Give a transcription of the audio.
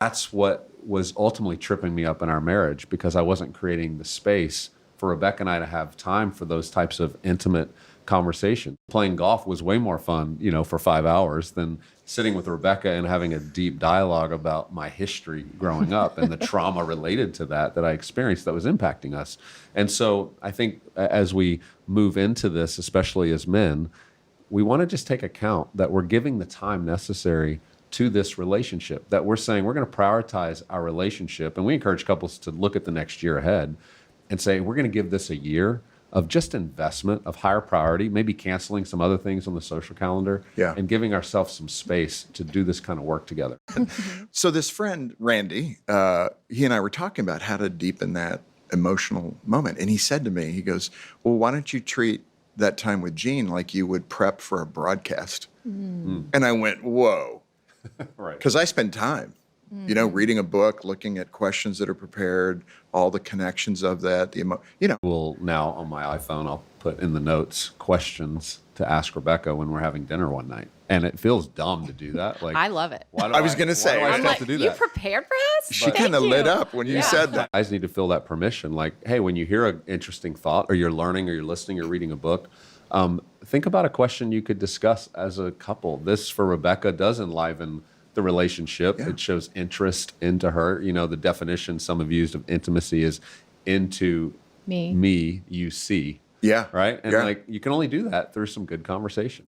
That's what was ultimately tripping me up in our marriage, because I wasn't creating the space for Rebecca and I to have time for those types of intimate conversations. Playing golf was way more fun, for 5 hours than sitting with Rebecca and having a deep dialogue about my history growing up and the trauma related to that I experienced that was impacting us. And so I think as we move into this, especially as men, we want to just take account that we're giving the time necessary to this relationship, that we're saying we're going to prioritize our relationship. And we encourage couples to look at the next year ahead and say, we're going to give this a year of just investment, of higher priority, maybe canceling some other things on the social calendar, and giving ourselves some space to do this kind of work together. So this friend, Randy, he and I were talking about how to deepen that emotional moment. And he said to me, he goes, well, why don't you treat that time with Jean like you would prep for a broadcast? And I went, whoa. Right. Because I spend time, reading a book, looking at questions that are prepared, all the connections of that, Well, now on my iPhone, I'll put in the notes questions to ask Rebecca when we're having dinner one night. And it feels dumb to do that. Like, I love it. I was going to say, why do I I'm still like, have to do you that? prepared for this? She kind of lit up when you said that. Guys need to feel that permission. Like, hey, when you hear an interesting thought, or you're learning, or you're listening, or reading a book, think about a question you could discuss as a couple. This, for Rebecca, does enliven the relationship. It shows interest into her. The definition some have used of intimacy is into me, you see. Yeah. Right? And you can only do that through some good conversation.